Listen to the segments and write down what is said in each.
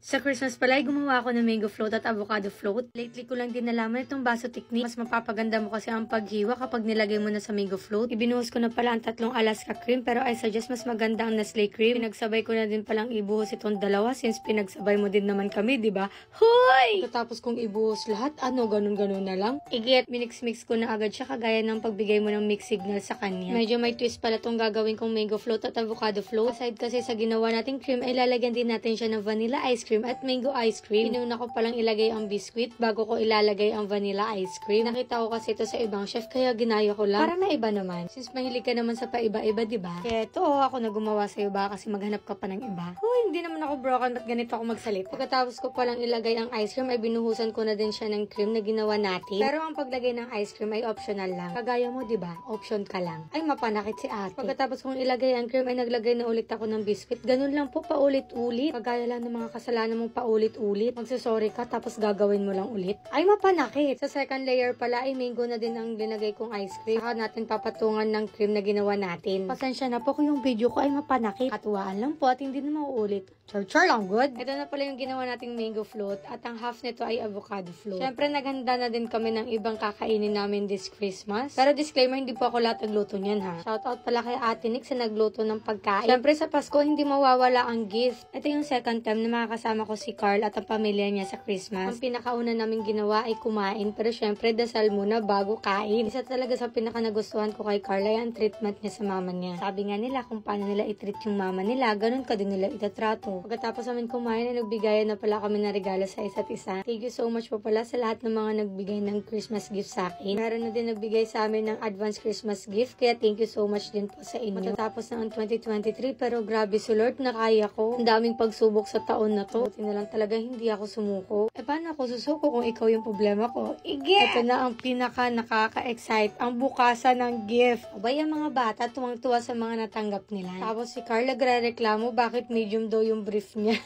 Sa Christmas pala ay gumawa ako ng mango float at avocado float. Lately ko lang din nalaman itong baso technique. Mas mapapaganda mo kasi ang paghiwa kapag nilagay mo na sa mango float. Ibinuhos ko na pala ang 3 Alaska cream pero I suggest mas maganda ang Nestle cream. Pinagsabay ko na din palang ibuhos itong dalawa since pinagsabay mo din naman kami, di ba? Hoy! Tapos kung ibuhos lahat, ganun-ganun na lang. Igit, minix-mix ko na agad siya kagaya ng pagbigay mo ng mix signal sa kanya. Medyo may twist pala itong gagawin kong mango float at avocado float. Aside kasi sa ginawa nating cream ay lalagyan din natin siya ng vanilla ice cream at mango ice cream. Inuna ko palang ilagay ang biscuit bago ko ilalagay ang vanilla ice cream. Nakita ko kasi ito sa ibang chef kaya ginaya ko lang. Para maiba naman. Since mahilig ka naman sa paiba-iba, diba? Kaya ito, ako na gumawa sa'yo ba kasi maghanap ka pa ng iba. Uy, hindi naman ako broken at ganito ako magsalit. Pagkatapos ko palang ilagay ang ice cream ay binuhusan ko na din siya ng cream na ginawa natin. Pero ang paglagay ng ice cream ay optional lang. Kagaya mo, diba? Option ka lang. Ay, mapanakit si ate. Pagkatapos kong ilagay ang cream ay naglagay na ulit ako ng biscuit. Ganun lang po, paulit-ulit. Kagaya lang ng mga kasalanan mong paulit-ulit. Magsasorry ka tapos gagawin mo lang ulit. Ay, mapanakit. Sa second layer pala ay mango na din ang linagay kong ice cream. Saka natin papatungan ng cream na ginawa natin. Pasensya na po kung yung video ko ay mapanakit. Katuwaan lang po at hindi na mauulit. Char lang, good. Ito na pala yung ginawa nating mango float at ang half nito ay avocado float. Syempre, naghanda na din kami ng ibang kakainin namin this Christmas. Pero disclaimer, hindi po ako lahat nagluto niyan ha. Shoutout pala kay Ate Nick sa nagluto ng pagkain. Syempre, sa Pasko, hindi mawawala ang gift. Ito yung second time na makakasama ko si Carl at ang pamilya niya sa Christmas. Ang pinakauna namin ginawa ay kumain. Pero syempre, dasal muna bago kain. Isa talaga sa pinaka nagustuhan ko kay Carl ay ang treatment niya sa mama niya. Sabi nga nila kung paano nila i-treat yung mama nila, ganun ka din nila itatrato. Pagkatapos namin kumain ay nagbigayan na pala kami ng regalo sa isa't isa. Thank you so much po pala sa lahat ng mga nagbigay ng Christmas gift sa akin. Meron na din nagbigay sa amin ng advance Christmas gift, kaya thank you so much din po sa inyo. Matatapos na ang 2023 pero grabe si Lord, nakaya ko. Ang daming pagsubok sa taon na to. Buti na lang talaga hindi ako sumuko. Paano ako susuko kung ikaw yung problema ko? Ito na ang pinaka nakaka-excite, ang bukasan ng gift. Abay, ang mga bata tuwang-tuwa sa mga natanggap nila. Tapos si Carl nagre-reklamo bakit medium daw yung brief niya.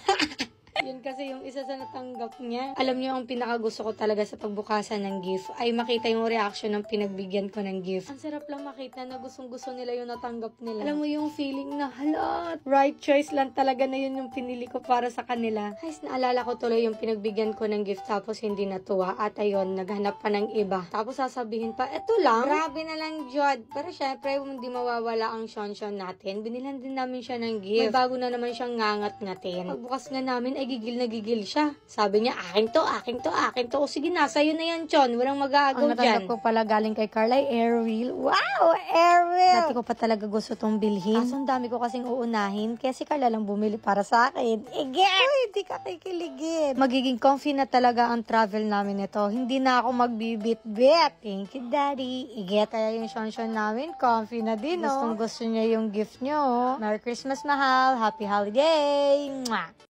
Yun kasi yung isa sa natanggap niya. Alam niyo, ang pinakagusto ko talaga sa pagbukasan ng gift ay makita yung reaction ng pinagbigyan ko ng gift. Ang sarap lang makita na gustong-gusto nila yung natanggap nila. Alam mo yung feeling na, hala, right choice lang talaga na yun yung pinili ko para sa kanila. Guys, naalala ko tuloy yung pinagbigyan ko ng gift tapos hindi natuwa at ayun, naghanap pa ng iba. Tapos sasabihin pa, eto lang, grabe na lang, Jod. Pero syempre, hindi mawawala ang shon-shon natin. Binilan din namin siya ng gift. May bago na naman siyang ngangat-ngatin. Pagbukas nga namin, ay gigil na gigil siya. Sabi niya, akin to, akin to, akin to. O sige na, sa'yo na yan, Chon. Walang mag-aagaw dyan. Ang natanggap ko pala galing kay Carla ay Airwheel. Wow, Airwheel! Dati ko pa talaga gusto tong bilhin. Kaso ang dami ko kasing uunahin. Kaya si Carla lang bumili para sa akin. Uy, di ka kikiligin. Magiging comfy na talaga ang travel namin ito. Hindi na ako magbibit-bit. Thank you, Daddy. Kaya yung shon-shon namin, comfy na din, no? Gustong gusto niya yung gift niyo. Merry Christmas, mahal. Happy holiday! Mwah!